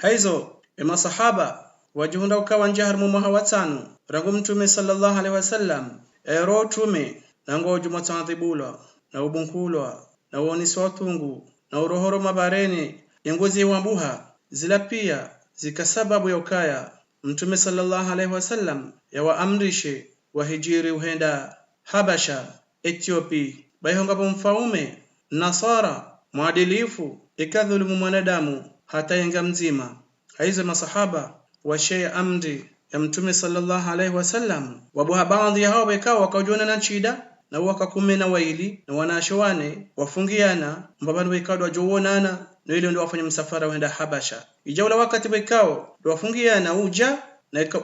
haizo masahaba wajihunda ukawa njahar mu mahawatanu rangu mtume sallallahu alaihi wasallam ero tume nango jumatadhibulwa na ubunkulwa na uoniswa tungu na urohoro mabareni yengozi wambuha zila pia zika sababu ya ukaya mtume sallallahu alaihi wasallam ya waamrishe wahijiri uhenda Habasha Ethiopia bayhongapo mfaume Nasara mwadilifu ikadhulumu mwanadamu hata yenga mzima. Haizo masahaba washaya amri ya mtume sallallahu alaihi wasallam wabuha baadhi ya hao wekao wakajiona na shida na wakakume na waili na wanashowane wafungiana mbabani wekao wajoonana na ile ndio wafanya msafara waenda Habasha. Ijaula wakati wekao wafungiana uja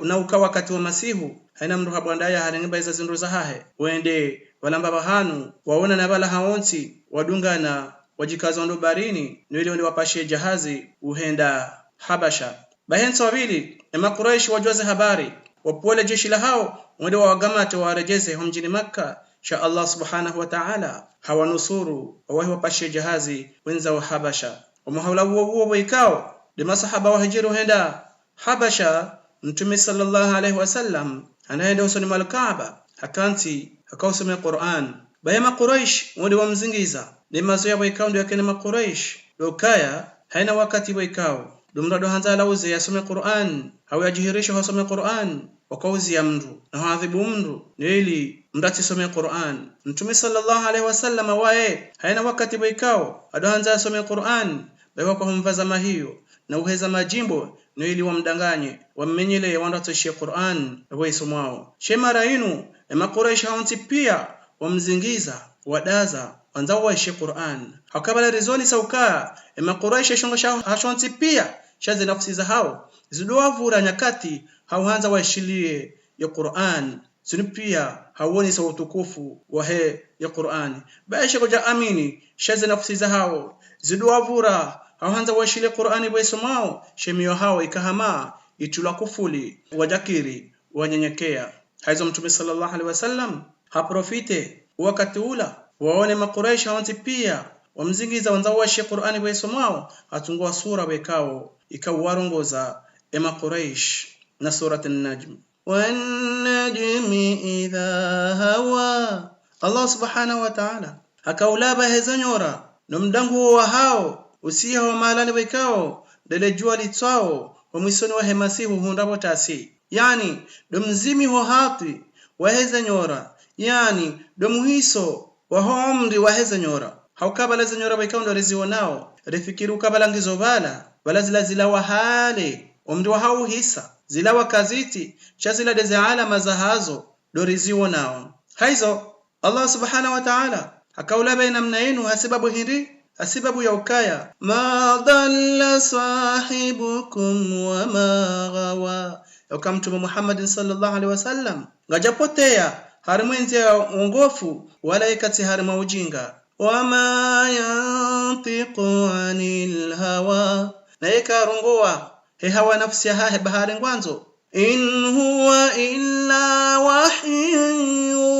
na ukawa wakati wa masihu haina mru habwandaya harenga iza zindu za hahe wende walamba bahanu waona na bala haonti wadungana wajikaza ndo barini nile ndio wapashie jahazi uhenda Habasha. Bahenso wawili na Quraysh wajoze habari wapole jeshi la hao ndio wagamate warejeze mjini Makka sha Allah subhanahu wa ta'ala hawanusuru wahi wapashie jahazi wenza wa Habasha. Wamahawla huo ikao de masahaba wahijiru henda Habasha. Mtume sallallahu alaihi wasallam anaenda usoni mwa Kaaba hakanti akausomea Qur'an bayama Quraysh wodi wamzingiza ni mazoea waikao ndio yakene Quraysh lokaya haina wakati waikao dumrado hanza lauze yasome Qur'an au yajihirisha hasome Qur'an wakauzi ya mndu na haadhibu mndu ili mdati some Qur'an. Mtume sallallahu alaihi wasallam wae haina wakati waikao ado hanza asome Qur'an bayo kwa humvaza hiyo na uheza majimbo no ili wamdanganye wammenyele wanatoshia Qur'an waisomao shemara inu Quraysh haonti pia wamzingiza wadaza wanzao waishe Qur'an hakabala rizoni sauka Quraysh shongasha hashonti pia shaze nafsi za hao zidoavura nyakati hauanza waishilie ya Qur'an zini pia hauoni sa utukufu wa he ya Qur'an baisha koja amini shaze nafsi za hao zidoavura hauanza waishilie Qur'ani waisomao shemio hao ikahama itula kufuli wajakiri wanyenyekea. Haizo mtume sallallahu alaihi wasallam haprofite wakati ula waone Quraysh hawanti pia wamzingiza wanzao waishe Qur'ani waisomao atungua sura wekao ikawarongoza Quraysh na surat an-najm wan-najmi idha hawa. Allah subhanahu wa ta'ala akaulaba hezanyora nomdangu wa hao usiha wa malani wekao dele jua litwao wa mwisoni wa hemasihu hundabo tasi yani domzimi ho hati wa hezanyora yani domuhiso wa homri wa hezanyora haukabala zenyora wekao ndo rezionao refikiru kabala ngizobala wala zila wa hale omri wa hau hisa zila wa kaziti chazila deze alama za hazo ndo rezionao. Haizo Allah subhanahu wa ta'ala akaula baina mnainu hasibabu hindi asibabu ya ukaya ma dhalla sahibukum wa ma gawa yakamtuma Muhammad sallallahu alaihi wasallam ngajapotea harimwenzi ya uongofu wala ikati harima ujinga wama yantiqu anil hawa na ikarungoa he hawa nafsi ya hahe bahari ngwanzo in huwa illa wahyuha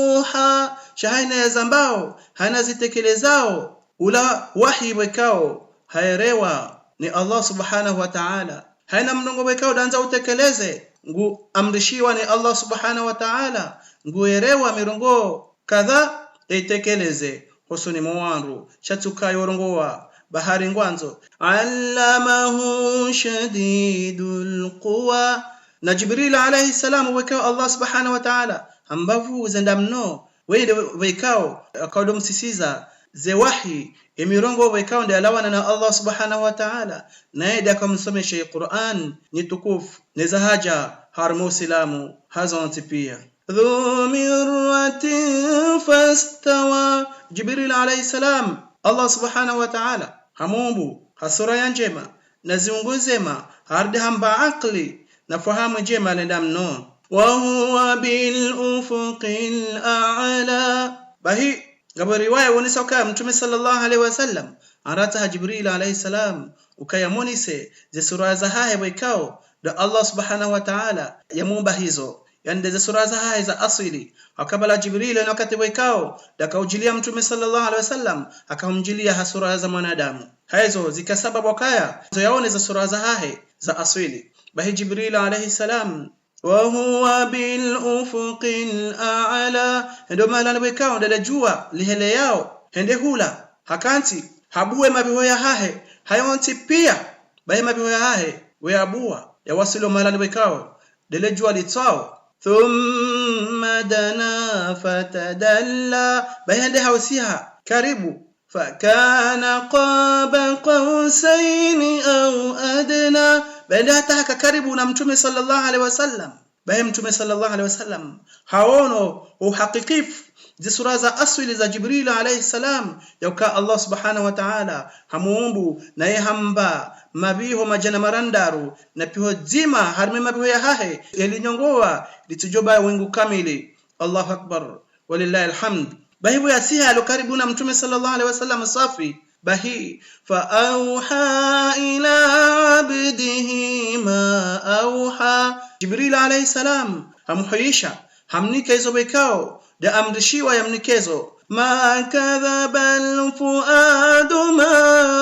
shahina ya zambao hana zitekelezao ula wahi wekao hairewa ni Allah subhanahu wa ta'ala haina mnongo wekao danza utekeleze ngu amrishiwa ni Allah subhanahu wa ta'ala ngu erewa mirongo kadha itekeleze husuni mwanru shatuka yorongoa bahari ngwanzo allamahu shadidul quwa na Jibril alayhi salam wekao Allah subhanahu wa ta'ala ambavu zendamno wede wekao akadomsisiza ze wahi emirongo wekao ndio alawana na Allah subhanahu wa ta'ala naida kumsomesha Qur'an ni tukufu neza haja harmu silamu hazonti pia dhu mirratin fastawa Jibril alayhi salam Allah subhanahu wa ta'ala hamumbu hasura ya njema na ziunguzema hardi hamba akli na fahamu njema nenda mno wa huwa bil ufuqil a'la bahi gabo riwaya wonisa kama mtume sallallahu alaihi wasallam arata Jibril alayhi salam ukayamonise ze sura za hahe wekao da Allah subhanahu wa ta'ala yamumba hizo yani deze sura za hai za asili akabala Jibril na wakati wekao dakaujilia mtume sallallahu alaihi wasallam akamjilia hasura za mwanadamu hizo zikasababu kaya yaone za sura za hai za asili bahi Jibril alayhi salam wa huwa bil ufuqil a'la ndo mala wekao dala jua lihele yao hende hula hakanti habuwe mabiho ya hahe hayonti pia bahi mabiho ya hahe we abua ya wasilo mala wekao dele jua litao thumma dana fatadalla bahi hausiha karibu fakana qaba qausaini au adna baada hata karibu na mtume sallallahu alaihi wasallam bahi mtume sallallahu alaihi wasallam haono uhaqiqif zi sura za asili za Jibril alayhi salam yauka Allah subhanahu wa ta'ala hamuumbu na yehamba mabiho majana marandaru na piho zima harme mabiho ya hahe yalinyongoa litujoba wingu kamili Allahu akbar walillahi alhamd bahi yasiha alokaribu na mtume sallallahu alaihi wasallam safi bahi fa auha ila abdihi ma auha Jibril alayhi salam hamhuisha hamnika hizo bekao da amrishiwa ya mnikezo ma kadhaba alfuadu ma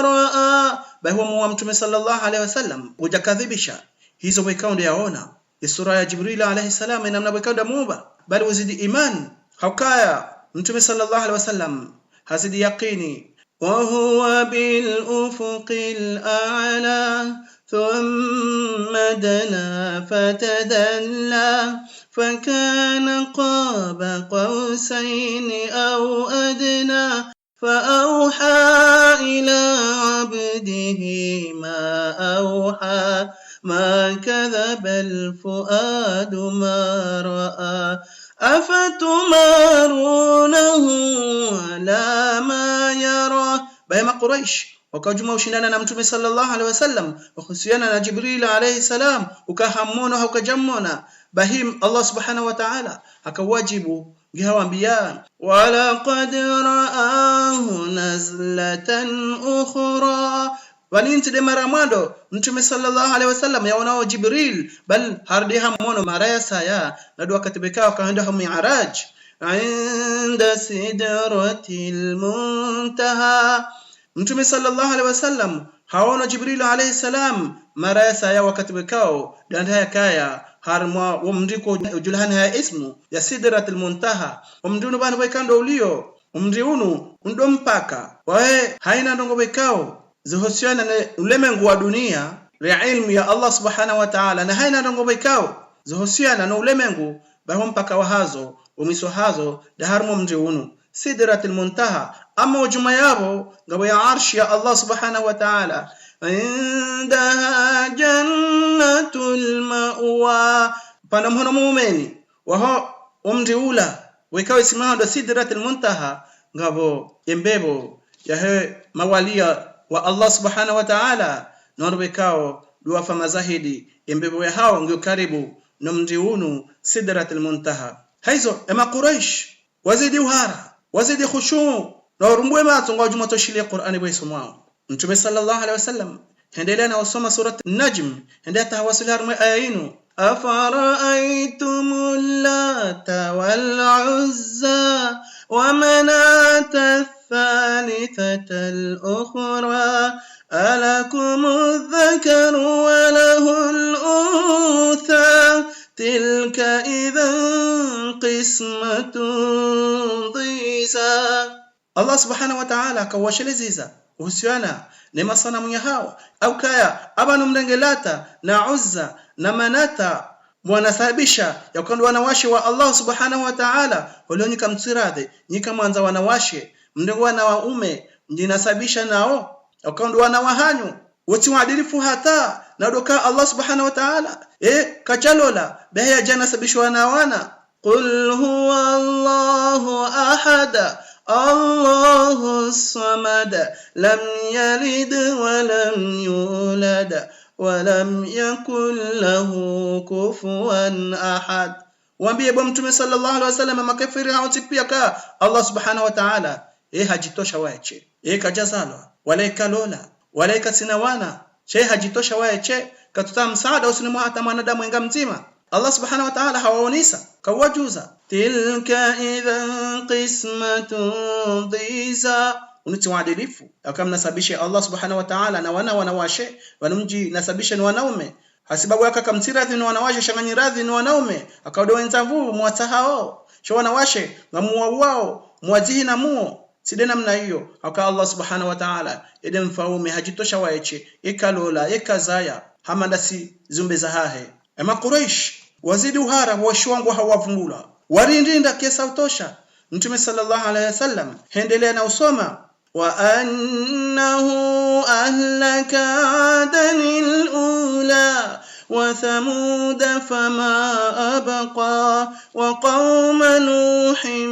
raa bahi wa mtume sallallahu alaihi wasallam hujakadhibisha hizo bekao ndio yaona sura ya Jibril alayhi salam inamna bekao da muba bali wazidi iman haukaya mtume sallallahu alaihi wasallam hazidi yaqini wa huwa bil ufuqil a'la thumma dana fatadalla fakana qaba qausaini au adna فأوحى إلى عبده ما أوحى ما كذب الفؤاد ما رأى أفتمارونه على ما يرى بما قريش wakajuma ushindana na mtume sallallahu alaihi wasallam wahusiana na Jibril alayhi salam ukahamona ukajamona bahim Allah subhanahu wa ta'ala akawajibu gihawaambia wala qad ra'ahu nazlatan ukhra walinti de maramado mtume sallallahu alaihi wasallam yaonao Jibril bal hardiha mono maraya saya nadu wakati bekao kaenda ha mi'raj inda sidratil muntaha mtume sallallahu alaihi wasallam haona Jibril alayhi salam maraya saya wakati bekao danda kaya harma umndiko julhana ya ismu ya sidratul muntaha umndunu bana wekando ulio umriunu ndompaka wae haina ndongo bekao zihusiana na ulemengu wa dunia ya ilmu ya Allah subhanahu wa ta'ala na haina ndongo bekao zihusiana na ulemengu bahompaka wahazo umiso hazo da harmo mriunu sidratul muntaha ama ujuma yabo ngabo ya arshi ya Allah subhanahu wa ta'ala indaha jannatul ma'wa pana mhono muumeni waho umriula wekawe simando sidratul muntaha ngabo embebo ya he mawalia wa Allah subhanahu wa ta'ala norwekao duafa mazahidi embebo ya hao ngio karibu no mriunu sidratul muntaha haizo ema quraish wazidi uhara wazidi khushu na rumbwe matongo juma toshile Qur'ani bwe somao mtume sallallahu alaihi wasallam hendelea na usoma surat an-najm hendelea tahawasili harmu ayinu afara'aytumul lata wal uzza wa manata الثالثة الأخرى ألكم الذكر وله الأنثى تلك إذا قسمة ضيزى الله سبحانه وتعالى كواشلزيزا uhusiana na masanamu ya hao au kaya abanu mdengelata na uzza na manata wanasababisha ya kwamba wanawashi wa Allah subhanahu wa ta'ala walionyika mtsiradhi nyika mwanza wanawashe mdengo wana waume mjinasabisha nao wakando wanawahanyu wote waadilifu hata na doka Allah subhanahu wa ta'ala kachalola baya jana sabishwa na wana qul huwa Allahu ahad Allahu samad lam yalid wa lam yulad wa lam yakul lahu kufuwan ahad waambie bwana mtume sallallahu alaihi wasallam makafiri hawatipia ka Allah subhanahu wa ta'ala hajitosha waeche kajazalwa wala kalola wala sinawana hajitosha waeche katuta msaada usinimwa hata mwanadamu enga mzima Allah subhanahu wa ta'ala hawaonisa kawajuza tilka idhan qismatun dhiza uniti waadilifu akamnasabisha Allah subhanahu wa ta'ala na wanawashe wanumji nasabisha ni wanaume hasibabu akamtiradhi ni wanawashe shanganyi radhi ni wanaume akawado wenzavu mwatahao sho wanawashe ngamuwa wao mwajihi na muo sidena mna hiyo aka Allah subhanahu wa ta'ala ede mfaume hajitosha waeche ikalola ikazaya hamandasi zumbe za hahe ema Quraysh wazidi uhara washwangu hawavumbula warindinda kesa utosha Mtume sallallahu alayhi wasallam hendelea na usoma wa annahu ahlaka adanil ula wa thamud fama abqa wa qauma nuhin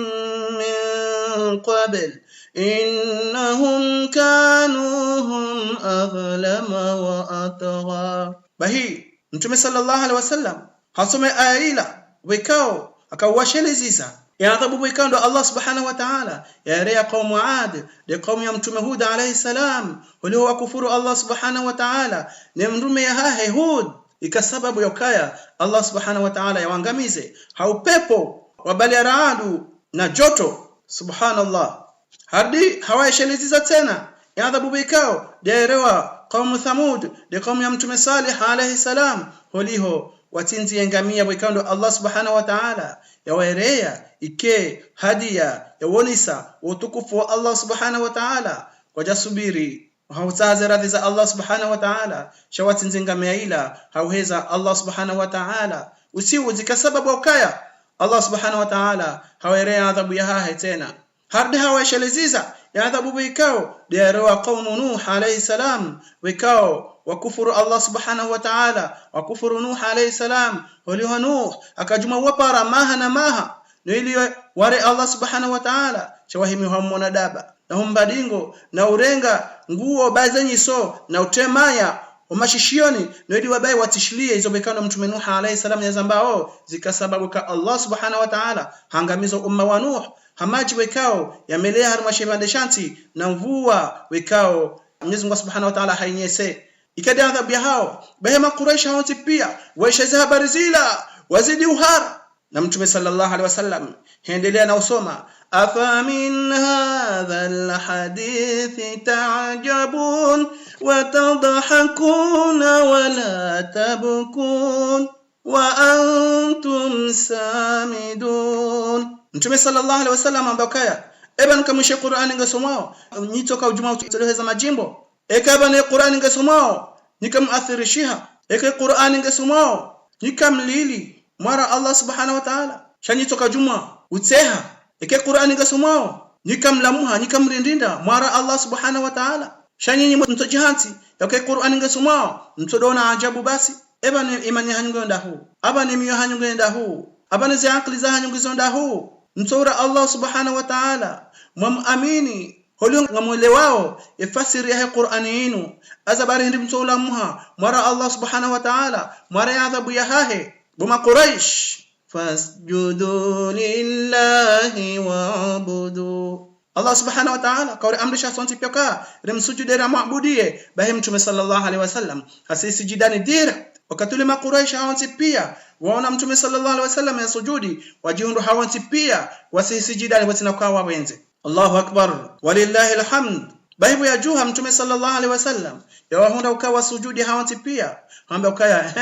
min qabl innahum kanu hum aghlama wa atgha bahi Mtume sallallahu alaihi wasallam hasome aila wekao akawasheleziza ya adhabu wekao ndo Allah subhanahu wa ta'ala ya rea qaumu Ad de qaumu ya Mtume Hud alayhi salam wale wakufuru Allah subhanahu wa ta'ala ne mtume ya hahe Hud ikasababu yokaya Allah subhanahu wa ta'ala yawangamize haupepo wabali raadu na joto subhanallah hadi hawasheleziza tena ya adhabu wekao de rewa qaumu Thamud de qaumu ya Mtume Salih alayhi salam holiho watinzi yengamia wekando Allah subhanahu wa ta'ala yawerea ike hadia yawonisa utukufu wa Allah subhanahu wa ta'ala wajasubiri hauzaze radhi za Allah subhanahu wa ta'ala shawatinzi yengamia ila hauheza Allah subhanahu wa ta'ala usiu zikasababu ukaya Allah subhanahu wa ta'ala hawerea adhabu ya hahe tena hardi hawasheleziza ya adhabu wekao diarewa qaumu Nuh alayhi salam wekao wakufuru Allah subhanahu wa ta'ala wakufuru Nuh alayhi salam waliwa Nuh akajuma wapara maha na maha ili ware Allah subhanahu wa ta'ala chawahimi hamona daba na humbadingo na urenga nguo bazanyi so na utemaya umashishioni ili wabai watishilie hizo bekano Mtume Nuh alayhi salam ya zambao zikasababu ka Allah subhanahu wa ta'ala hangamizo umma wa Nuh hamaji wekao yamelea harma shevande shanti na mvua wekao Mwenyezi Mungu subhanahu wa ta'ala hainyese ikadi adhabu ya hao bahema Quraysh hao pia waishaza habari zila wazidi uhara na Mtume sallallahu alaihi wasallam hendelea na usoma afa min hadha alhadith ta'jabun wa tadhakuna wa la tabkun wa antum samidun Mtume sallallahu alaihi wasallam ambakaya eba nkamwishe Qur'ani ngasomao nitoka ujuma tuteleza majimbo ekaba ne Qur'ani ngasomao nikamathirishia eke Qur'ani ngasomao nikamlili mara Allah subhanahu wa ta'ala shanitoka juma uteha eke Qur'ani ngasomao nikamlamuha nikamrindinda mara Allah subhanahu wa ta'ala shanyinyi mtojihanti eke Qur'ani ngasomao mtodona ajabu basi eba ne imani hanyungonda hu aba ne miyo hanyungonda hu aba ne zakli za hanyungizonda hu mtora Allah subhanahu wa ta'ala muamini holio ngamwele wao ifasiri ya Qur'ani inu azabari hindi mtola muha mara Allah subhanahu wa ta'ala mara adhabu ya hahe buma Quraysh fasjudu lillahi wa'budu Allah subhanahu wa ta'ala kauri amrisha sonti pyoka remsujudera maabudie bahe Mtume sallallahu alaihi wasallam asisi jidani dira wakatule Quraysh hawanti pia waona Mtume sallallahu alaihi wasallam ya sujudi wajiundu hawanti pia wasisijidani watina kwa wawenze Allahu akbar walillahi alhamd baibu ya juha Mtume sallallahu alaihi wasallam ya wahunda ukawa sujudi hawanti pia hamba ukaya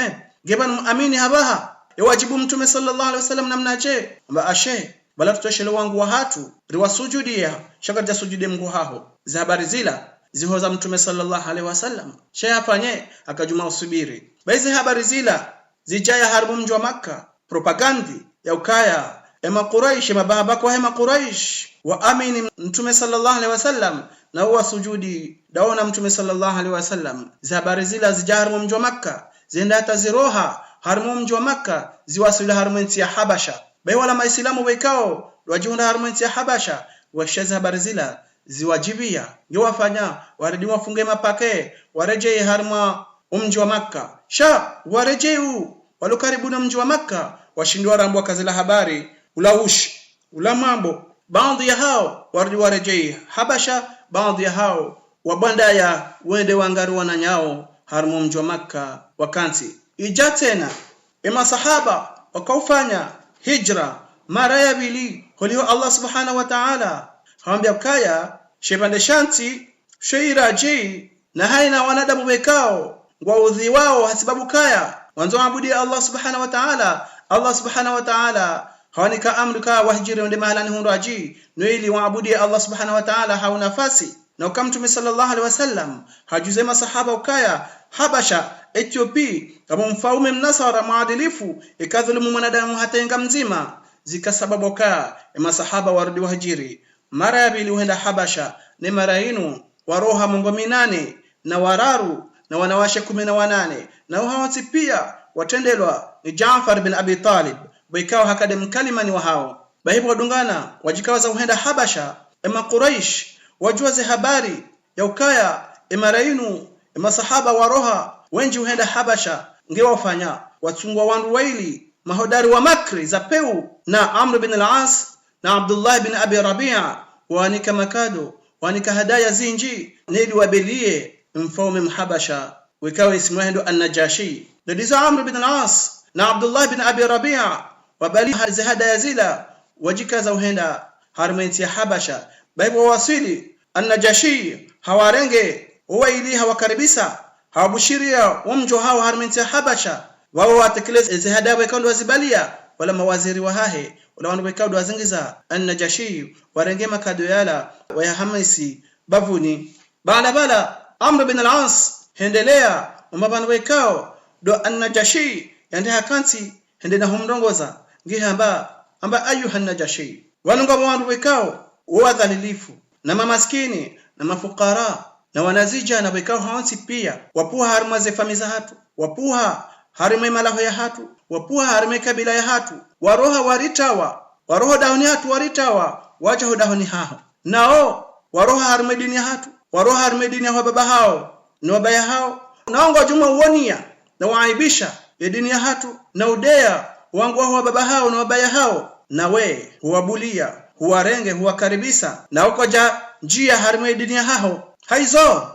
geban muamini habaha ya wajibu Mtume sallallahu alaihi wasallam namnaje amba ashe bala tutoshele wangu wa hatu riwa sujudi ya shakata sujudi mgu haho za habari zila zihoza Mtume sallallahu alaihi wasallam shaya fanye akajuma usubiri baizi habari zila zijaya harbu mji wa Makka propagandi ya ukaya ema Quraysh mababa kwa hema Quraysh wa amini Mtume sallallahu alaihi wasallam na huwa sujudi daona Mtume sallallahu alaihi wasallam za habari zila zijaharbu mji wa Makka zenda taziroha harbu mji wa Makka ziwasila harbu ya Habasha bai wala maislamu wekao wajunda harbu ya Habasha washaza habari zila ziwajibia yowafanya waridi wafunge mapake wareje harma mji wa Makka sha warejeu walu karibu na mji wa Makka washindwa rambo kazila habari ulaushi ulamambo baadhi ya hao waridi warejei Habasha baadhi ya hao wabandaya wende wangaru wananyao harmu mji wa Makka wakanti ija tena masahaba wakaufanya hijra mara ya bili holio Allah subhanahu wa ta'ala hawambia kaya shepande shanti sheiraji na haina wanadamu bekao ngwa udhi wao hasibabu kaya wanzo abudia Allah subhanahu wa ta'ala. Allah subhanahu wa ta'ala hawanika amru ka wahjiri nde mahalani hundo aji no ili waabudia Allah subhanahu wa ta'ala hauna nafasi. Na ukamtume sallallahu alaihi wasallam hajuze masahaba ukaya Habasha Ethiopia kama mfaume mnasara maadilifu ikadhulumu mwanadamu hataenga mzima zikasababu ka masahaba warudi wahjiri mara ya pili huenda Habasha ne mara inu waroha mongo 8 na wararu na wanawashe 18 na hawati pia watendelwa ni Jaafar bin Abi Talib baikao hakade mkalimani wa hao bahibu wadungana wajikawaza huenda Habasha Quraish wajuaze habari ya ukaya marainu masahaba waroha wenji huenda Habasha ngewafanya watungwa wandu waili mahodari wa Makri za peu na Amr bin al-As na Abdullah bin Abi Rabi'a wanika makado wanika hadaya zinji nili wabelie mfaume mhabasha wikawa ismuhendo an-Najashi. Ndio Amr bin al-As na Abdullah bin Abi Rabi'a wabali hadaya zila wajikaza huenda harmenti ya Habasha baibu wasili an-Najashi hawarenge waili hawakaribisa hawabushiria wamjo hao harmenti ya Habasha wao watekeleze zihada wekando wazibalia wala mawaziri wa hahe wala wandu wekando wazingiza an-Najashi warenge makado yala wayahamisi bavuni bala Amr bin al-As hendelea umabana wekao do an-Najashi yande hakanti hendena humrongoza ngihamba ayuha an-Najashi walunga wandu wekao wadhalilifu na mamaskini na mafukara na wanazija na wekao hawansi pia wapuha harma zefamiza hatu wapuha harime malaho ya hatu wapuha harime kabila ya hatu waroha waritawa waroho dauni hatu waritawa wacha hodahoni hao nao waroha harime dini ya hatu waroha harime dini ya baba hao na wabaya hao naongo juma uonia na waaibisha ya dini ya hatu na udea wangu wa baba hao na wabaya hao na we huwabulia huwarenge huwakaribisa na ukoja njia harime dini ya hao haizo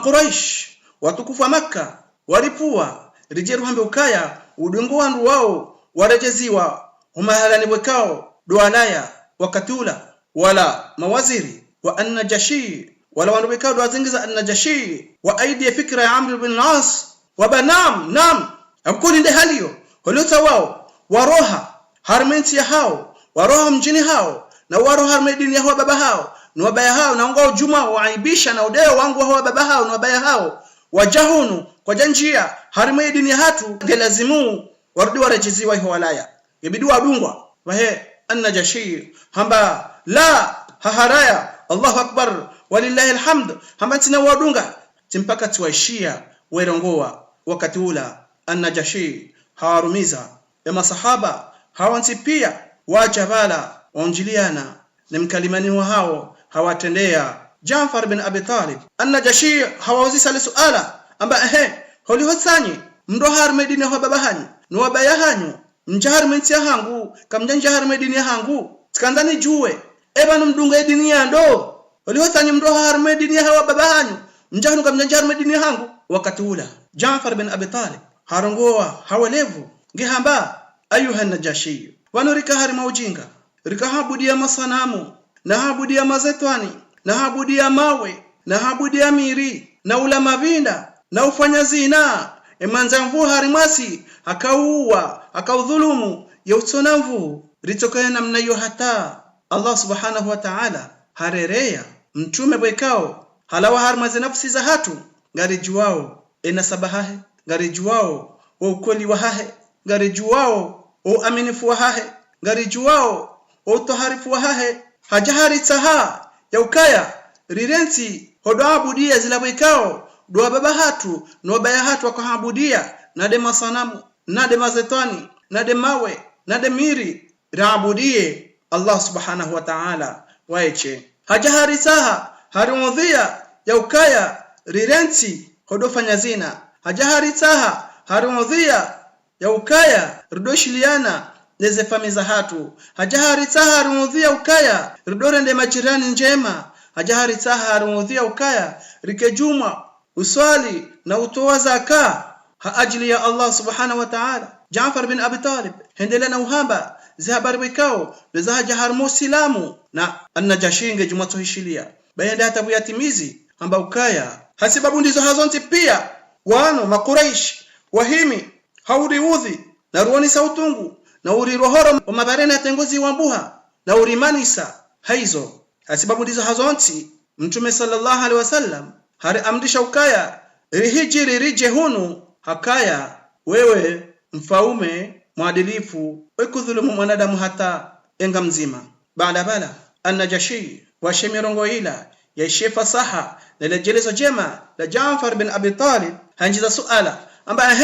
Quraish watukufu wa Makka walipua rijeru hambe ukaya udungu wandu wao warejeziwa humahalani wekao dualaya wakatula wala mawaziri wa an-Najashi wala wandu wekao duazingiza an-Najashi wa aidi fikra ya Amr bin al-As wabanam amkuni nde haliyo holota wao waroha harmenti ya hao waroha mjini hao na waroha harmedini ya baba hao na wabaya hao na ngao juma waaibisha na udeo wangu wa baba hao na wabaya hao wajahunu kwa janjia harmedini ya hatu ngelazimu warudi warejeziwa hiyo walaya ibidi wadungwa wahe an-Najashi hamba la haharaya Allahu akbar walillahi alhamd hamba tina wadunga timpaka tuwaishia werongoa wakati ula an-Najashi hawarumiza ya masahaba hawanti pia wajabala waunjiliana na mkalimani wa hao hawatendea Jaafar bin Abi Talib an-Najashi hawawazisa le suala amba holi hosanyi mndo harmedini ya baba hanyu no wabaya hanyu mjahar menti ya hangu kamjanja harmedini ya hangu tikandani juwe ebanu mdunga edini ya ndo holi hosanyi mndo harmedini ya baba hanyu mjahanu kamjanja harmedini ya hangu wakati ula Jaafar bin Abi Talib harongoa hawalevu ngihamba ayuha an-Najashi wanurika harima ujinga rika habudia masanamu na habudia mazetwani na habudia mawe na habudia miri na ula mavinda na ufanya zina emanzamvu harimasi akauwa akaudhulumu ya utsonamvu ritokana namna hiyo hata Allah subhanahu wa ta'ala harerea mtume bwekao halawa harmaze nafsi za hatu ngarijuwao enasabahahe ngarijuwao wa ukweli wa hahe ngarijuwao wa aminifu wa hahe ngarijuwao wa utoharifu wa hahe hajahari taha ya ukaya rirenti hodoabudia zilabwekao dua baba hatu no baya hatu wakahabudia nade masanamu nade mazetani nade mawe nade miri raabudie Allah subhanahu wa ta'ala waiche hajahari taha harumudhia ya ukaya rirenti hodofanya zina hajahari taha harumudhia ya ukaya ridoshiliana neze famiza hatu hajahari taha harumudhia ukaya ridorende majirani njema hajahari taha harumudhia ukaya rikejuma uswali na utoa zaka ajili ya Allah subhanahu wa ta'ala. Jaafar bin Abi Talib hendele na uhaba zahabari wikao bezahaja harmo silamu na annajashinge jumato hishilia bayenda hatabu yatimizi amba ukaya hasibabu ndizo hazonti pia wano makuraish wahimi hauriudhi na ruoni sautungu na uri rohoro wa mabarene atengozi wambuha na urimanisa haizo hasibabu ndizo hazonti Mtume sallallahu alaihi wasallam hari amrisha ukaya rihijiri rije hunu hakaya wewe mfaume mwadilifu wekudhulumu mwanadamu hata enga mzima. Baada bala An-Najashi wa shemirongo ila ya shefa saha na lejelezo jema la Jaafar bin Abi Talib hanjiza suala amba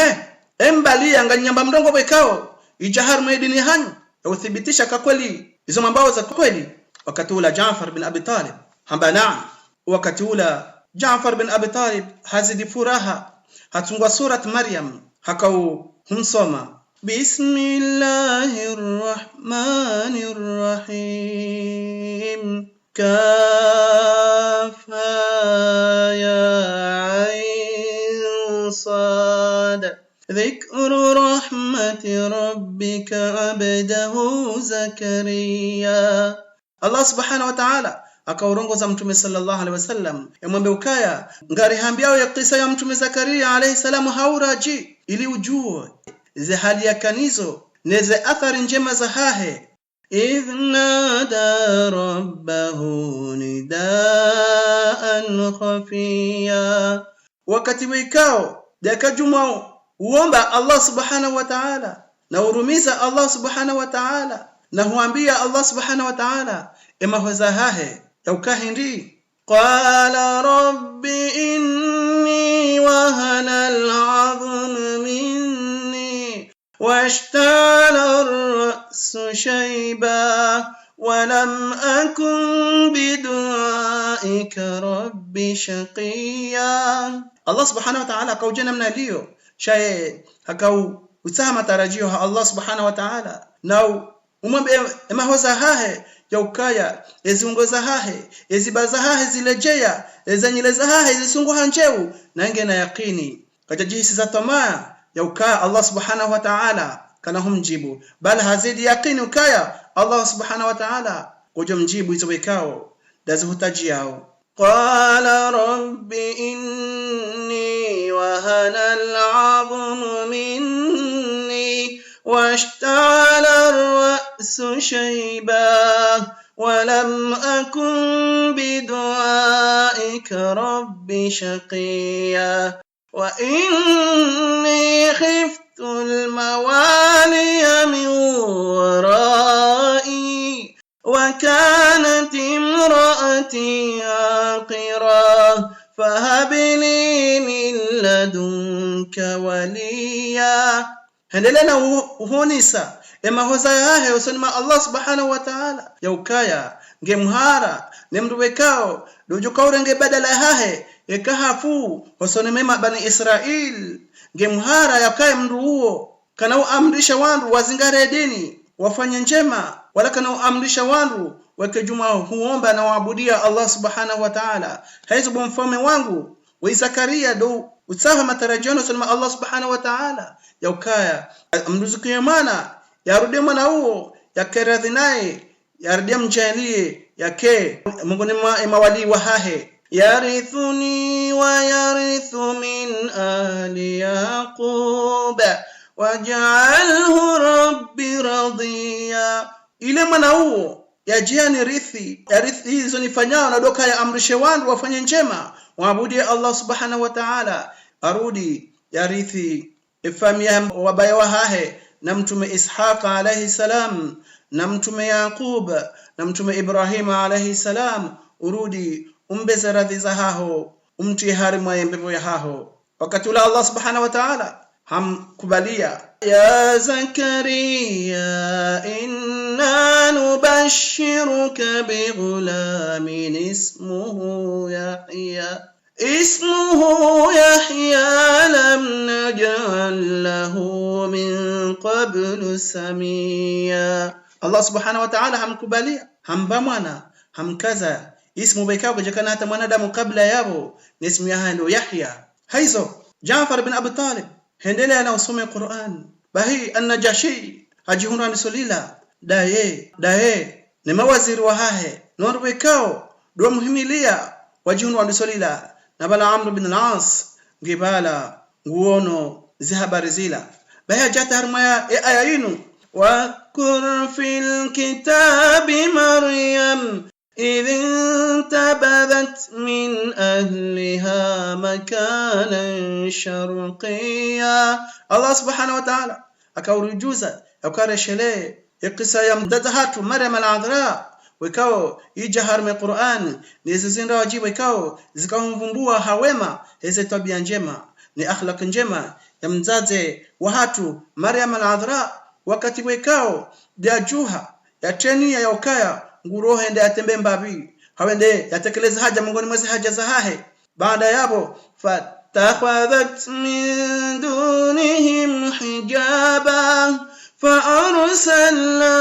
embali anganyamba mdongo wekao ijahar maidini hanyu ya uthibitisha kwa kweli hizo mambao za kweli. Wakati ula Jaafar bin Abi Talib hamba naam. Wakati ula Jaafar bin Abi Talib hazidi furaha hatungwa surat Maryam hakau humsoma Bismillahirrahmanirrahim Kafa ya ain sad Dhikru rahmati rabbika abdahu Zakariya. Allah subhanahu wa ta'ala akaurongoza Mtume sallallahu alaihi wasallam yamwambia ukaya ngari hambiao ya kisa ya Mtume Zakaria alayhi salamu hauraji ili ujue ze hali ya kanizo neze athari njema za hahe idhnada rabbahu nidaan khafiya wakati wikao dakajuma uomba Allah subhanahu wa ta'ala na urumiza Allah subhanahu wa ta'ala na huambia Allah subhanahu wa ta'ala ema hoza hahe yaukahindi qala rabbi inni wahana al'adhmu minni washtala ar-ra'su shayba wa lam akun bidu'aika rabbi shaqiya. Allah subhanahu wa ta'ala akaujana mnalio shaye hakau utama tarajio ha Allah subhanahu wa ta'ala na umwambie emahoza hahe yaukaya eziungoza hahe ezibaza hahe zilejea ezanyeleza hahe zisunguha njeu na nge na yakini kajajihisi za tamaa yaukaya Allah subhanahu wa ta'ala kana humjibu bal hazidi yakini ukaya Allah subhanahu wa ta'ala kujo mjibu hizo wekao dazi hutaji yao qala rabbi inni wahana al'adhmu minni واشتعل الرأس شيبا ولم أكن بدعائك رب شقيا وإني خفت الموالي من ورائي وكانت امرأتي عاقرا فهب لي من لدنك وليا. Hendelena uhonisa emahoza yahe usonima Allah subhanahu wa ta'ala yaukaya ngemhara nemruwekao dojukaurenge badala hahe ekahafu usonima bani Israel ngemhara yakaye mndu huo kana amrisha wandu wazingare dini wafanye njema wala kana amrisha wandu wakejuma huomba na waabudia Allah subhanahu wa ta'ala haizo bomfame wangu wa Zakaria do utsaha matarajio usonima Allah subhanahu wa ta'ala yaukaya mruzukie mana yarudie mwana huo yakeradhi naye yarudie mjalie yake Mungu ni mawali wa hahe yarithuni wa yarithu min ahli yaqub waj'alhu rabbi radiya. Ile mwana huo yajiani rithi hizo nifanyao na doka ya amrishe wandu wafanye njema waabudie Allah subhanahu wa ta'ala arudi yarithi ifamia wabaya wa hahe na mtume Ishaq alayhi salam na mtume Yaqub na mtume Ibrahim alayhi salam urudi umbeze radhi za haho umti harima yembevo ya haho. Wakati ula Allah subhanahu wa ta'ala hamkubalia ya Zakaria inna nubashiruka bighulamin ismuhu Yahya lam naj'al lahu min qablu samia. Allah subhanahu wa ta'ala hamkubalia hamba mwana hamkaza ismu bekao jakana hata mwanadamu kabla yabo ni ismu ya hando Yahya. Haizo Jaafar bin Abi Talib hendelea na usome Qur'an. Bahi an-Najashi hajihunda nisolila daye ne mawaziri wa hahe norwekao do muhimilia wajihunda nisolila na bala Amr bin al-As ngibala nguono zihabari zila bahi jata harmaya ayinu wa kur fil kitabi Maryam إذ انتبذت من أهلها مكانا شرقيا. الله سبحانه وتعالى akaurujuza akareshelea ikisa ya mdadahatu Maryam al-Adhra wikao ijahar me Qur'an nizizinda wajibu wikao zikamvumbua hawema hizo tabia njema ni akhlaq njema ya mzaze wa hatu Maryam al-Adhra wakati wikao dia juha ya treni ya ukaya nguroho ende atembe mbabi hawende yatekeleza haja miongoni mwa haja za hahe baada yabo fatakhadhat min dunihim hijaba فأرسلنا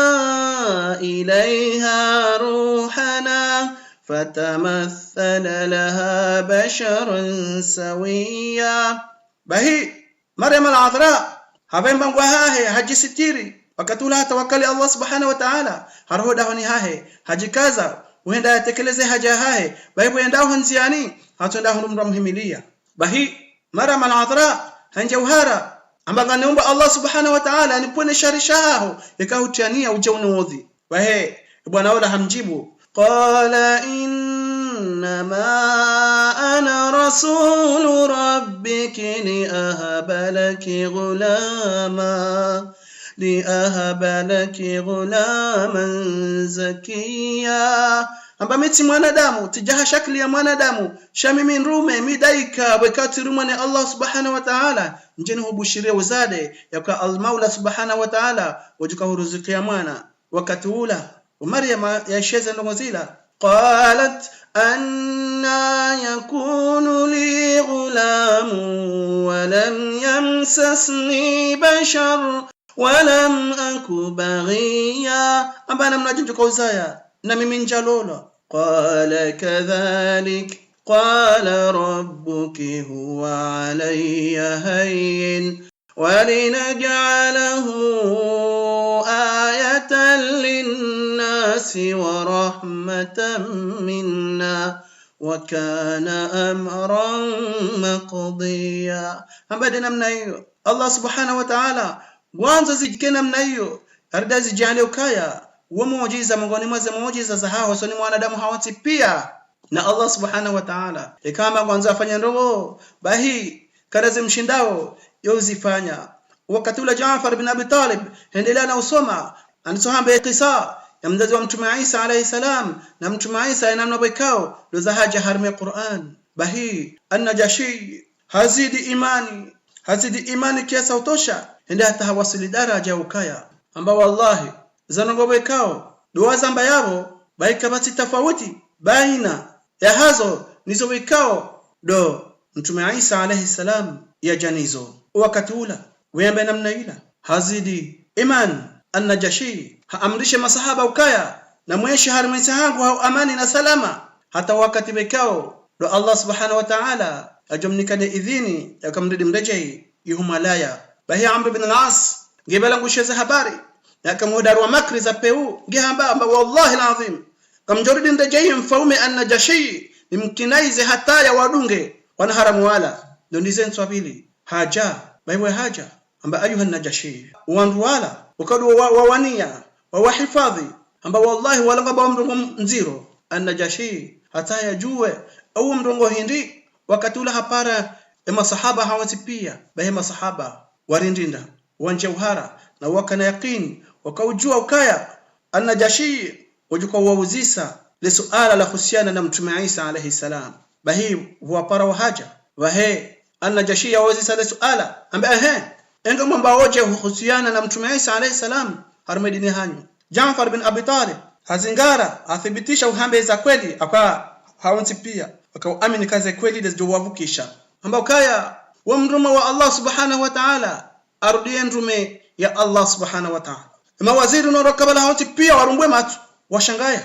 إليها روحنا فتمثل لها بشرا سويا. bahi Maryam al-Adhra habemba ngwahahe hajisitiri wakatula tawakkali Allah subhanahu wa ta'ala haroda honi hahe hajikaza uenda yatekeleze haja hahe baibo endao hanziani hatenda hunumra muhimilia. bahi Maryam al-Adhra hanjauhara ambanga neomba Allah subhanahu wa ta'ala anipone sharishaho yakahutiania ujaunodhi bahe bwana wala hamjibu qala innama ana rasul rabbiki liahaba laki ghulaman zakiya. amba miti mwanadamu tijaha shakli ya mwanadamu shamimi nrume midaika wakati rumane Allah subhanahu wa ta'ala njeni hubushiria uzade yaka al-Maula subhanahu wa ta'ala wajuka huruzikia mwana wakati ula Maryam yasheza ndongozila qalat anna yakunu li ghulamu wa lam yamsasni bashar wa lam aku baghiya. amba namnajuka uzaya na mimi njalola qala kadhalik qala rabbuki huwa alayya hayyin walinaj'alahu ayatan linnasi wa rahmatan minna wa kana amran maqdiya. ambade namna hiyo Allah subhanahu wa ta'ala mwanzo zijike namna hiyo arda zijale ukaya wa muujiza miongoni mwa muujiza za hao soni mwanadamu hawati pia na Allah subhanahu wa ta'ala kama kwanza afanya ndogo bahi karazi mshindao yozifanya. wakati ule Jaafar bin Abi Talib endelea na usoma anisohambe kisa ya mzazi wa Mtume Isa alayhi salam na Mtume Isa namna bikao ndo za haja harmi Qur'an. bahi an-Najashi hazidi imani kiasi utosha ende hata hawasili daraja ukaya amba wallahi zanongobekao dua zamba yabo baika basi tofauti baina ya hazo nizo wikao do Mtume Isa alayhi salam ya janizo wakati ula wembe namna ila hazidi iman an-Najashi haamrishe masahaba ukaya na mweshi harmisa hangu au amani na salama hata wakati wikao do Allah subhanahu wa ta'ala ajomnikane idhini yakamridi mrejei yuhumalaya. bahi Amr bin al-As gebala ngusheza habari yakamhodarwa makri za peu ngihamba wallahi alazim kamjoridi ndejei mfaume an-Najashi nimkinaize hata ya wadunge wana haramu wala ndo ndizenso abili haja baiwe haja amba ayuha an-Najashi wandu wala ukadu wawania wahifadhi amba wallahi wala ngaba mrongo nziro an-Najashi hata yajue au mrongo hindi wakati ula hapara masahaba hawati pia bahe masahaba warindinda wanje uhara na wakana yaqini wakaujua ukaya an-Najashi wajuka wauzisa le suala la husiana na Mtume Isa alayhi salam bahi huwapara wa haja wahe an-Najashi wauzisa le suala ambaye endo mwamba woje husiana na Mtume Isa alayhi salam harmedini hanyu. Jaafar bin Abi Talib hazingara athibitisha uhambe za kweli akwa hawanti pia wakaamini kazi kweli dezjowavukisha ambao kaya wa mrume wa Allah subhanahu wa ta'ala arudie ndume ya Allah subhanahu wa ta'ala. mawaziri unaorokabala hawati pia warumbwe matu washangaya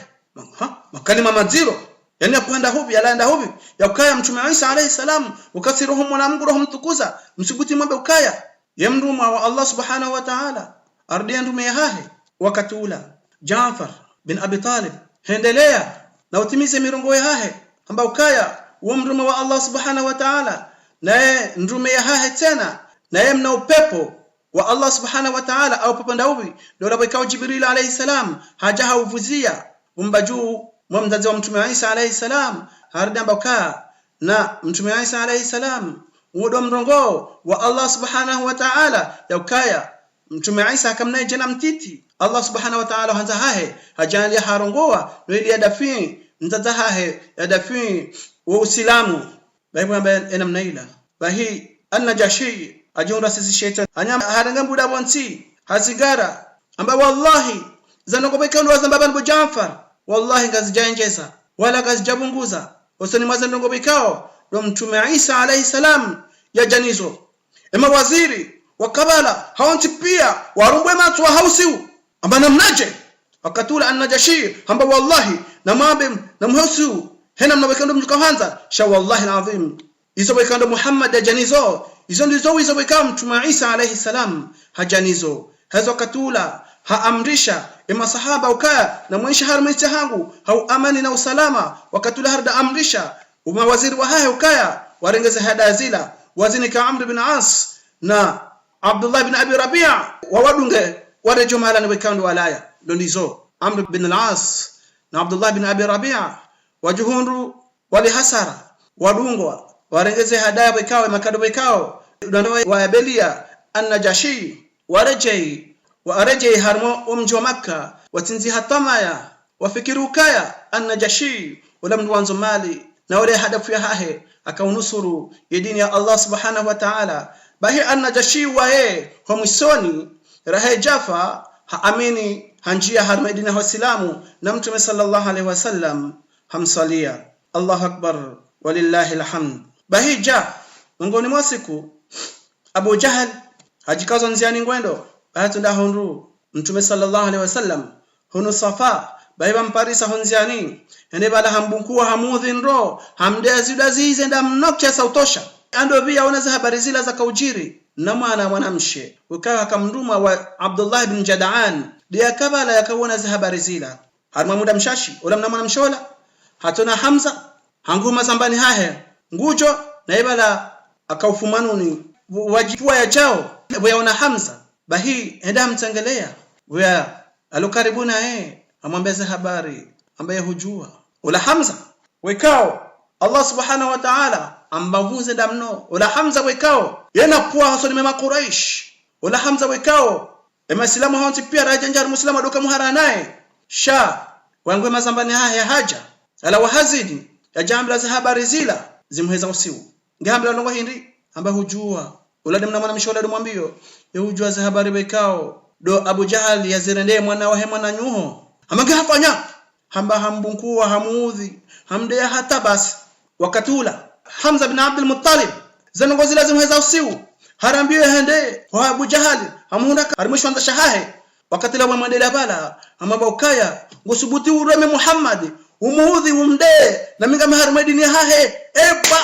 makalima maziro yani ya kuenda hubi yalaenda hubi ya ukaya Mtume Isa alayhi salam ukasiruhu mwana Mungu roho mtukuza msubuti mwambe ukaya yamduma wa Allah subhanahu wa ta'ala ardia ndume yahe wakati ula Jaafar bin Abi Talib hendelea na utimize mirongo yahe ambao kaya mduma wa Allah subhanahu wa ta'ala naye ndume yahe tena naye mna upepo wa Allah subhanahu wa ta'ala au papanda ubi ndio labikao Jibril alayhi salam hajaha uvuzia umbajuu mzazi wa mtume Isa alayhi salam harida mbaka na mtume Isa alayhi salam udo mrongo wa Allah subhanahu wa ta'ala yakaya mtume Isa akamnaye jana mtiti Allah subhanahu wa ta'ala hanza hahe hajali harongoa ili yadafi mzaza hahe yadafi wa uislamu baibu ambaye enamnaila bahi an-Najashi ajunda sisi shetani anyama harangambuda bonsi hazigara amba wallahi zanogobeka ndo zambaba ndo Jaafar wallahi ngazijaenjeza wala ngazijabunguza usoni mazandongo bikao ndo mtume Isa alayhi salam ya janizo ema waziri wa kabala haonti pia warumbwe matu wa hausiu amba namnaje wakatula an-Najashi amba wallahi na mabe na mhausiu hena mnawekando mjukahanza sha wallahi alazim izo wekando Muhammad ya janizo izo ndizo izo wekao mtume Isa alayhi salam hajanizo hazo katula haamrisha masahaba ukaya na mwisha harmaisha hangu hau amani na usalama wakatula harda amrisha waziri wa haya ukaya warengeze hada zila wazini ka Amr bin As na Abdullah bin Abi Rabi'a wawadunge warejo mahala ni wekando walaya ndizo Amr bin As na Abdullah bin Abi Rabi'a wajuhundu wali hasara wadungwa warengeze hadaya wekawe makado wekao ndio wayabelia an-Najashi warejei harmo mji wa Makka watinzi hatamaya wafikiru kaya an-Najashi wala mwanzo mali na wale hadafu ya hahe akaunusuru dini ya Allah subhanahu wa ta'ala bahi an-Najashi wae homsoni rahe Jafa haamini hanjia harma dini ya Uislamu na mtume sallallahu alaihi wasallam hamsalia Allahu akbar walillahi alhamd bahi ja ngoni mwasiku Abu Jahal hajikazo nziani ngwendo batunda honru mtume sallallahu alaihi wasallam hunu safa baiba mparisa honziani ende bala hambunkuwa hamudhin ro hamdeazidazize nda mnokya sautosha ando pia unaza habari zila za kaujiri na mwanamshe ukawa akamnduma wa Abdullah ibn Jada'an dia kabala yakaona za habari zila harma muda mshashi ula mwanamshola hatuna Hamza hanguma zambani hahe ngujo na ibala akaufumanuni wajipua ya chao waona Hamza bahi enda mtangelea wa alokaribuna amwambia za habari ambaye hujua ula Hamza wekao Allah subhanahu wa ta'ala ambavuze damno ula Hamza wekao yana pua hasoni mema Quraish ula Hamza wekao Islamu haonti pia rajanjar muslima doka muhara naye sha wangwe mazambani haya haja ala wahazidi ya jambla za habari zila zimheza usiu ngambla ndongo hindi amba hujua ula demna mwana mshola dumwambio hujua za habari wekao do Abu Jahal yazirende mwana wa hema na nyuho amaga hafanya hamba hambunkuwa hamuudhi hamdea hata basi wakatula Hamza bin Abdul Muttalib zanongozi lazima heza usiu harambiwe hende wa Abu Jahal hamunda harimshwa anda shahahe wakatila wa mandela bala amaba ukaya ngusubuti ureme Muhammad umuudhi umde na minga maharmadini hahe eba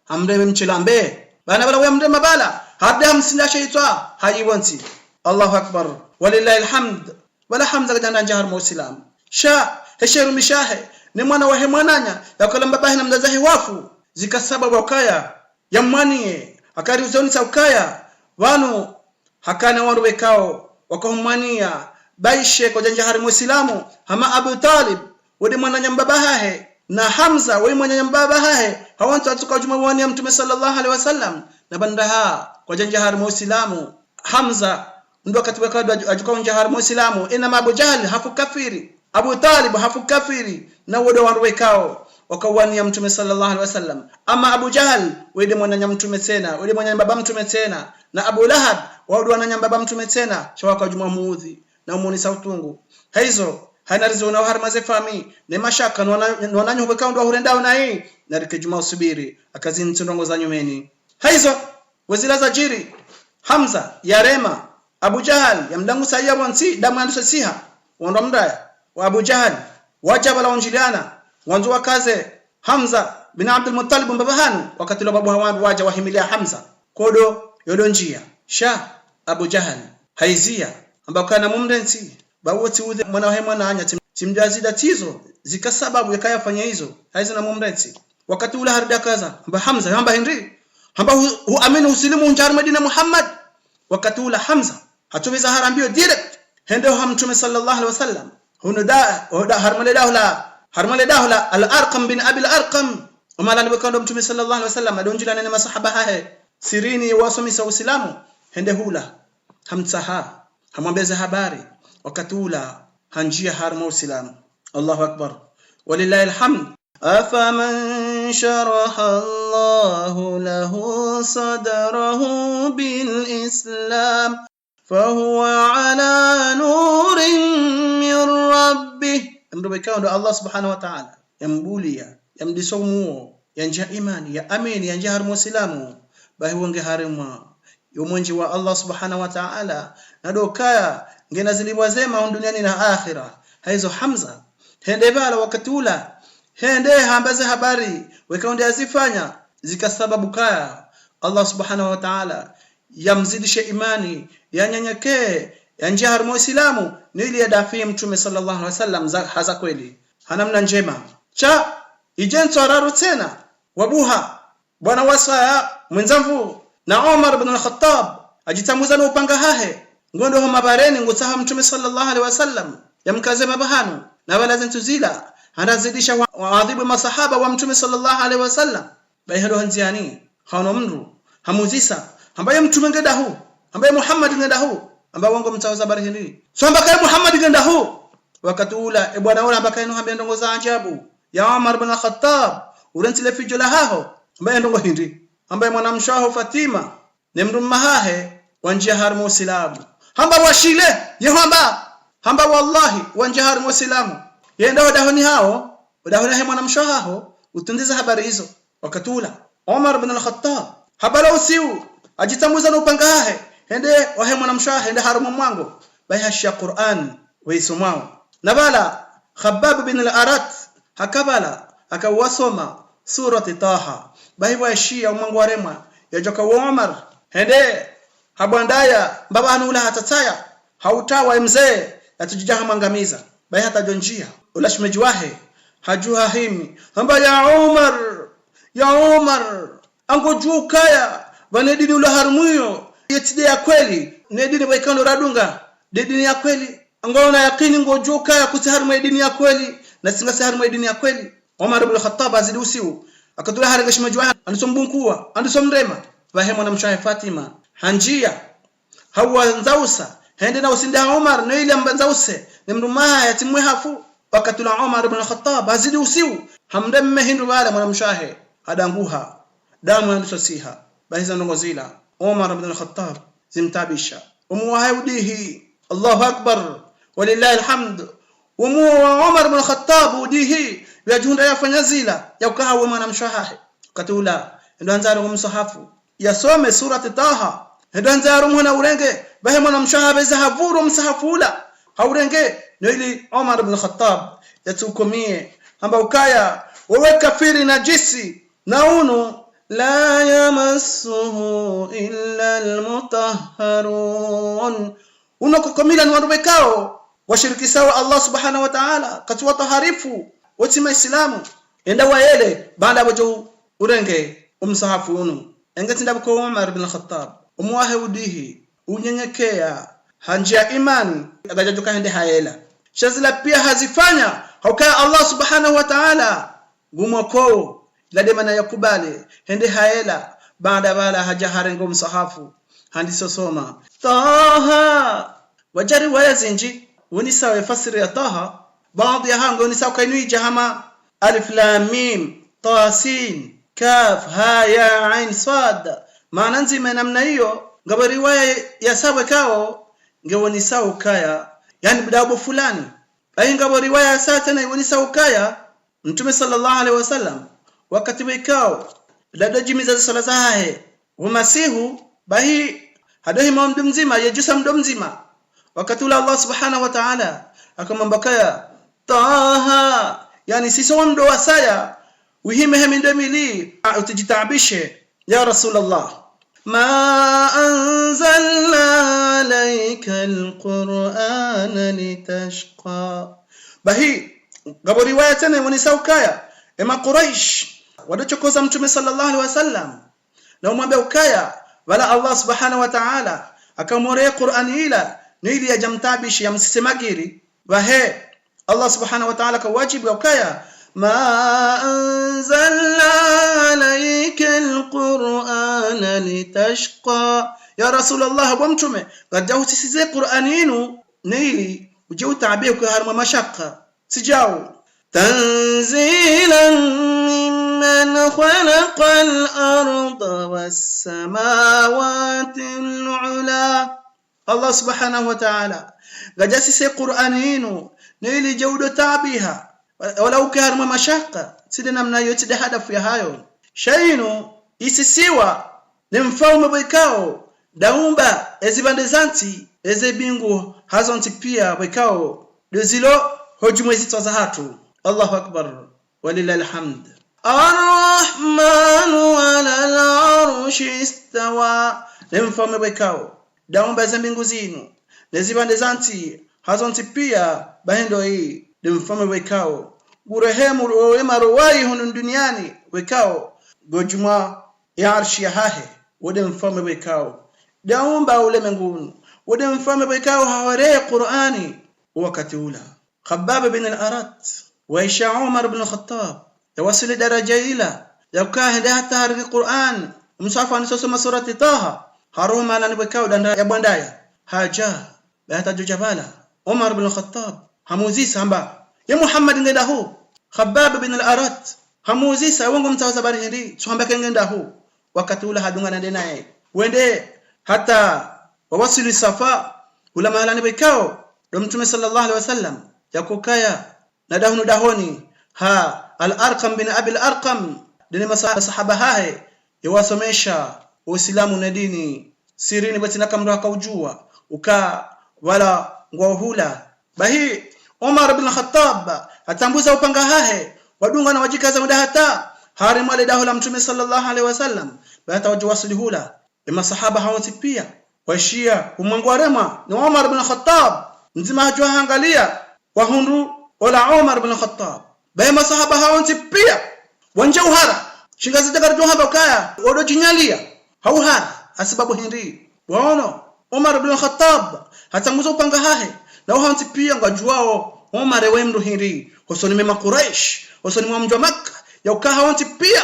hamde mchilambe bana bala wa mde mabala hada msinda shaitwa hajiwanti Allahu akbar walillahi alhamd wala hamza jana jahar muslim sha hesheru mishahe ni mwana wa hemwananya yakolamba bahi na mzazahi wafu zikasaba wakaya yamwanie akari uzoni sa ukaya wanu hakana wandu wekao wakahumania baishe kwa jahar muslimu hama Abu Talib wadi mwana mbabahe na Hamza wadi mwana mbabahe hawantu atuka jumawani ya mtume sallallahu alaihi wasallam na bandaha kwa jahar muslimu Hamza ndo katiweka ajuka jahar muslimu ina Abu Jahl hafu kafiri Abu Talib hafu kafiri na wodo wanwekao wakawani ya mtume sallallahu alaihi wasallam ama Abu Jahl wede mwana mtume tena wede mwana baba mtume tena na Abu Lahab wodo wana baba mtume tena shawaka juma muudhi na umuni sautungu hizo haina rizo na harmaze fami ne mashaka nwananyo wekao ndo hurendao na hii na rike juma usubiri akazini tundongo za nyumeni hizo wazila za jiri Hamza yarema Abu Jahal yamdangu sayya wansi damu andu siha wondo mdaya wa Abu Jahal wajaba onjiliana wanzo wakaze Hamza bin Abdul Muttalib mbabahanu wakati lo babu hawandu waja wahimilia Hamza kodo yodo njia sha Abu Jahal haizia ambao kana mumrensi bawoti udhe mwana anya timjazida tizo zika sababu yakayafanya hizo haizi na mumrensi wakati ula harida kaza amba Hamza amba Henry amba huamini usilimu unjar Madina Muhammad wakati ula Hamza hatuweza harambio direct hendo hamtume sallallahu alaihi wasallam huno da harmale dahla al-Arqam bin Abi al-Arqam umala alibakando mtume sallallahu alaihi wasallam adonjila na masahaba hahe sirini wasomisa uislamu hende hula hamtsaha hamwambeze habari wakati ula hanjia harma uislamu. Allahu akbar walillahi alhamd. Afaman sharaha Allahu lahu sadrahu bil islam fahuwa ala nurin min rabbih. Mdobekao ndo Allah subhanahu wa ta'ala yambulia yamdisomuo yanja imani ya amini yanja harmu islamu bahi wonge harima yomonji wa Allah subhanahu wa ta'ala nadokaya ngena ziliwazema duniani na akhira haizo Hamza hende bala wakati ula hende hambaze habari wekaonde azifanya zikasababu kaya Allah subhanahu wa ta'ala yamzidishe imani yanyenyekee yanja harmu islamu nili yadafi mtume sallallahu alaihi wasallam haza kweli hanamna njema cha ijenzo araru tena wabuha bwana wasa mwenzangu na Umar ibn al-Khattab ajitambuza na upanga hahe ngondo ho mabareni ngutaha mtume sallallahu alaihi wasallam yamkaze mabahanu na wala zentuzila anazidisha waadhibu masahaba wa mtume sallallahu alaihi wasallam bayhado hanziani hano mndu hamuzisa ambaye mtume ngedahu ambaye Muhammad ngedahu ambaye wango mtawaza habari hili so ambaye Muhammad ngedahu wakati ula bwana ula ambaye no ndongo za ajabu ya Umar ibn al-Khattab urentile fijo la haho ambaye ndongo hindi ambaye mwanamshaho Fatima ni mrumahahe wanjia harmu islamu hamba washile hamba wallahi wanjia harmu islamu yenda wadahoni hao wadahoni he mwanamshaho utundiza habari hizo wakati ula Umar ibn al-Khattab habala usiu ajitambuza na upanga hahe hende wahe mwanamshaho hende harmu mwango bayhashia Qur'an waisomao nabala Khabbab bin al-Arat hakabala akawasoma surati Taha baiwa shia mwangu warema yajoka Umar hende habandaya baba anula hatataya hautawa mzee atujijaha mangamiza bai hata jonjia ulashmeji wahe hajua himi amba ya Umar ango juu kaya banedini ula harmuyo yetide ya kweli nedini waikano radunga dedini ya kweli angona yakini ngo juu kaya kutiharmu edini ya kweli na singa siharmu edini ya kweli. Umar ibn al-Khattab azidi usiu akatula haregesh majwa andisombunkua andisomrema bahema na mshahe Fatima hanjia hawa nzausa hende na usinda Umar no ile mbanzause ni mrumaa yatimwe hafu wakatula Umar ibn al-Khattab azidi usiu hamdemme hindu wala mwanamshahe adanguha damu andisosiha bahiza ndongozila Umar ibn al-Khattab zimtabisha umuwahaudihi Allahu akbar walillahi alhamd Umar ibn al-Khattab udihi yajunda yafanya zila yakawa mwanamshahe katula ndo anzaro kumsahafu yasome surati Taha ndo anzaro mwana urenge bahe mwanamshahe zahavuru msahafula haurenge no ili Umar ibn al-Khattab yatukomie amba ukaya wewe kafiri najisi na uno la yamassuhu illa almutahharun unakokomila ni wandu bekao washiriki sawa Allah subhanahu wa ta'ala katwa taharifu wotima islamu enda waele baada wajo urenge umsahafu unu engati ndabko Umar ibn al-Khattab umwahe udihi unyenyekea hanjia imani agajoka hende haela shazila pia hazifanya haukaa Allah subhanahu wa ta'ala gumoko lademana yakubali hende haela baada bala hajaharengo msahafu handisosoma Taha wajari wayazinji unisawe fasiri ya Taha baadhi ya hango unisawe kainui jahama alif lam mim ta sin kaf ha ya ain sad maana nzima namna hiyo ngaba riwaya ya sawa kao ngewoni sawa kaya yani bidabo fulani ai ngaba riwaya saa tena iwoni sawa kaya mtume sallallahu alaihi wasallam wakati wikao ladajimiza sala zahe umasihu bahi hadahi mdu mzima yajusa mdu mzima wakati ula Allah subhanahu wa ta'ala akamwambia Taha yani sisi mdo wasaya uhime heminde mili utijitabishe ya Rasulullah ما أنزلنا عليك القرآن لتشقى. Bahi gabo riwaya tena wanisa ukaya ema Quraysh wadochokoza mtume sallallahu alaihi wasallam na umwambia ukaya wala Allah subhanahu wa ta'ala akamwrea Qur'ani ila nili ya jamtabishi ya msisemagiri wahe Allah subhanahu wa ta'ala kawajibu ukaya ma anzalna alayka alqur'ana litashqa. Ya Rasulullah wa mtume gajau sisize Qur'ani inu nili uje utaabie kwa harma mashaka sijao tanzilan mimman khalaqal arda was samawati al-ula. Allah subhanahu wa ta'ala gajasise Qur'ani inu nili jaudo tabiha wala ukiharma mashaka side namna yote de hadafu ya hayo shaino isisiwa ni mfalme bwekao daumba ezibandezanti ezebingu hazonti pia bwekao dezilo hojumwezi twaza hatu. Allahu akbar walillahi alhamd. Ar-Rahmanu 'ala al-'arshi istawa. Ni mfalme bwekao daumba ezembingu zinu nezibandezanti hazonti pia bahendo hii ni mfalme bwekao gurehemu wema ruwai hunu duniani wekao gojuma ya arshi ya hahe wode mfalme wekao daumba ulimwenguni wode mfalme wekao haware Qur'ani wakati ula. Khabbab bin al-Arat wa Isha Umar ibn al-Khattab yawasili daraja ila yakahenda hata harfi Qur'an msafa nisoma surati Taha haruma na wekao danda ya bandaya haja bahata jabala Umar ibn al-Khattab hamuzisa hamba ya Muhammad ngenda hu Khabbab bin al-Arat hamuzisa wangu mtawaza bari hindi tuhambake ngenda hu wakati ula hadunga na naye wende hata wawasili Safa ula mahalani bikao do mtume sallallahu alaihi wasallam yakukaya na dahunu dahoni ha al-Arqam bin Abi al-Arqam dini masahaba hae yawasomesha Uislamu na dini sirini batina kamro akaujua uka wala ngwahula bahi Umar ibn Khattab atambuza upanga hahe wadunga na wajikaza mudahata harimu ale dahula mtume sallallahu alaihi wasallam bata wajwasili hula masahaba hawati pia waishia umangwarema ni Umar ibn Khattab nzima hajua hangalia wahundu wala Umar ibn Khattab bae masahaba hawati pia wanja uhara shingazi dagarjo haba kaya wodo jinyalia hauhara asibabu hindi waono Umar ibn Khattab atambuza upanga hahe na hawati pia ngajuao Umar wemdu hindi hosoni mema Quraysh hosoni mwa mjwa Makkah yauka hawati pia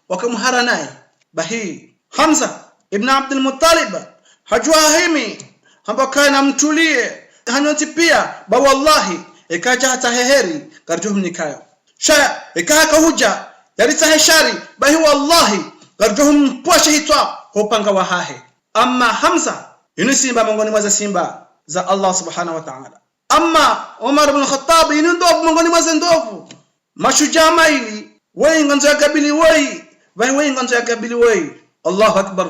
wakamhara naye bahi Hamza ibn Abdul Muttalib hajua himi hamba kana mtulie hanoti pia ba wallahi ikaja hata heheri karjuhum nikayo sha ikaka huja yarita heshari bahi wallahi karjuhum poshe hitwa hopanga wahahe. Amma Hamza yuni simba mongoni mwa simba za Allah subhanahu wa ta'ala. Amma Umar ibn Khattab yuni ndovu mongoni mwa ndovu mashujaa maili wewe nganzo ya kabili wewe nganzo ya kabili wewe. Allahu akbar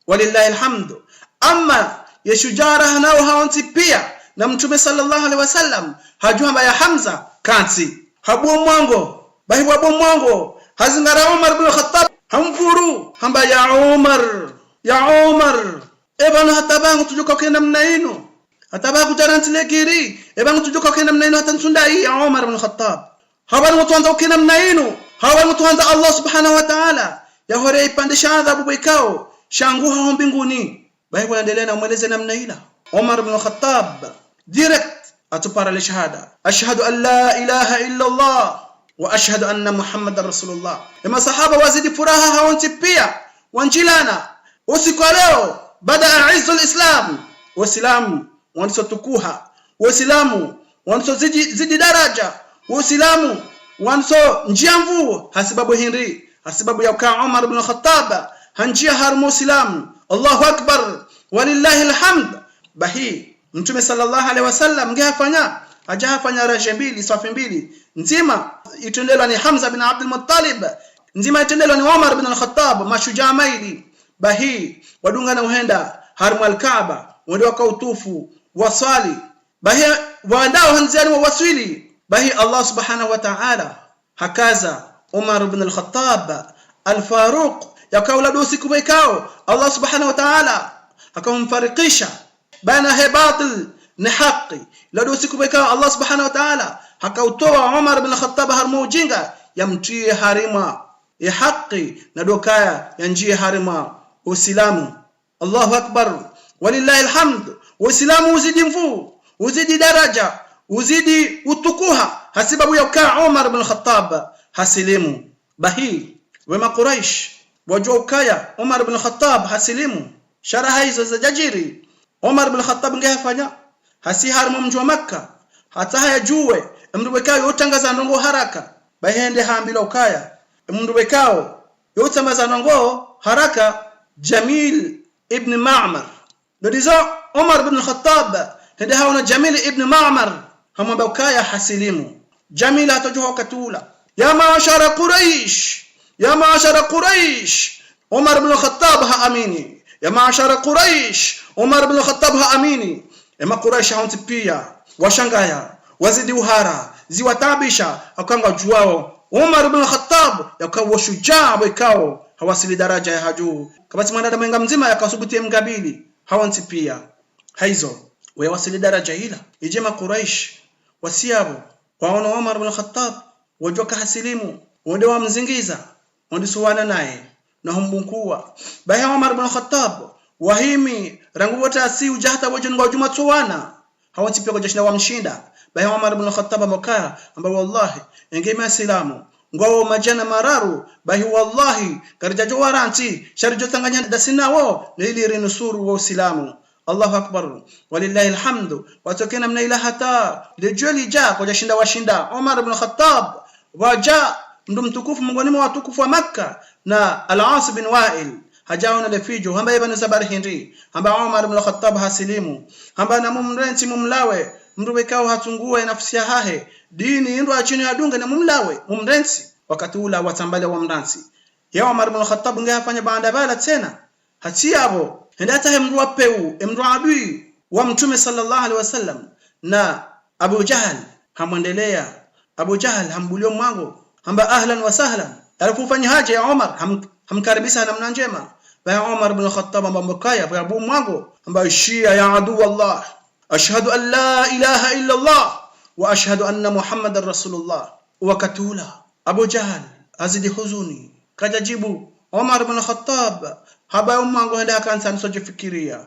walillahi alhamdu. Amma ya shujara nao hawanti pia na mtume sallallahu alaihi wasallam hajua ya Hamza kanti habu mwango bahi wabu mwango hazingara Umar ibn Khattab hamfuru hamba ya Umar ebana hatabangu tujuka kenda mnaino hatabangu tarantile kiri ebangu tujuka kenda mnaino hatansunda hii ya Umar ibn Khattab habangu tuanza kenda mnaino habangu tuanza Allah subhanahu wa ta'ala ya hore ipandisha adhabu bikao shangu hao mbinguni bahi waendelea na mweleze namna ila Umar ibn Khattab direct atupara li shahada ashhadu an la ilaha illa Allah wa ashhadu anna Muhammadar Rasulullah. Ema sahaba wazidi furaha hawanti pia wanjilana usiku leo bada izul Islam waislamu wanisotukuha waislamu wanisozidi daraja waislamu waniso njia mvu hasibabu hindi hasibabu ya Umar ibn Khattab hanjia harmu Islam. Allahu akbar walillahi alhamd. Bahi mtume sallallahu alaihi wasallam hajafanya raje mbili safi mbili nzima itendelwa ni Hamza bin Abdul Muttalib nzima itendelwa ni Umar ibn al-Khattab mashujaa maili bahi wadunga na uhenda harmu al-Kaaba wende wakautufu waswali bahi waandao hanziani wa waswili bahi Allah subhanahu wa ta'ala hakaza Umar ibn al-Khattab al-Faruq yakaula do siku bekao Allah subhanahu wa ta'ala akamfarikisha baina he batil na haki. La do siku bekao Allah subhanahu wa ta'ala akautoa Umar ibn Khattab harmu ujinga yamtie harima ya haki na dokaya ya njia harima Uislamu. Allahu akbar walillahi alhamd. Uislamu uzidi mvu, uzidi daraja, uzidi utukuha hasibabu ya ukaa Umar ibn Khattab hasilimu. Bahi wema Quraish wajua ukaya Umar ibn Khattab hasilimu. Sharaha hizo za jajiri Umar ibn Khattab ngefanya hasi harmu mji wa Makka hata hayajue mndu bekao yotangaza ndongo haraka bahende hambila ukaya mndu bekao yotangaza ndongo haraka Jamil ibn Ma'mar. Ndizo Umar ibn Khattab hende haona Jamil ibn Ma'mar hamwambia ukaya hasilimu. Jamil hatojua katula ya maashara Quraish, ya maashara Quraish, Umar ibn Khattab haamini. Ya maashara Quraish, Umar ibn Khattab haamini. Ema Quraish hauntipia washangaya wazidi uhara ziwatabisha akanga juao Umar ibn Khattab yakawa shujaa wekao hawasili daraja ya haju kabati mwanadamu menga mzima yakasubutie mgabili hawantipia haizo wawasili daraja hila ijema Quraish wasiabo waona Umar ibn Khattab wajoka hasilimu wende wa mzingiza wende suwana naye na humbunkuwa baya Umar ibn Khattab wahimi rangu wote asi ujahata wajunga ujuma tuwana hawantipia kwa jeshina wa mshinda baya Umar ibn Khattab mokaya amba wallahi engema islamu ngao majana mararu bahi wallahi karjajo waranti sharijo tanganya dasinawo lili rinusuru wa Uislamu. Allahu akbar walillahi alhamdu. Watokena mna ila hata lijoli ja kwa jashinda washinda Umar ibn Khattab waja mndu mtukufu miongoni mwa watukufu wa Makka na Al-As bin Wa'il hajaona lefijo hamba ibn Zabar Hindi hamba Umar ibn Khattab hasilimu hamba na mumrenti mumlawe mndu bekao hatungue nafsi ya hahe dini ndo achini adunga na mumlawe mumrenti wakati ula watambale wa mransi ya Umar ibn Khattab ngafanya baada bala tena hatiabo ndata mndu wapeu mndu adui wa mtume sallallahu alaihi wasallam na Abu Jahl hamwendelea Abu Jahl hambulio mwango hamba ahlan wa sahlan alifanya haja ya Umar hamkaribisha namna njema ba Umar ibn Khattab mbokaya kwa Abu mwango hamba shia ya adu Allah ashhadu an la ilaha illa Allah wa ashhadu anna Muhammadar Rasulullah. Wakatula Abu Jahl azidi huzuni kajajibu Umar ibn Khattab haba mwango henda kansa nsojifikiria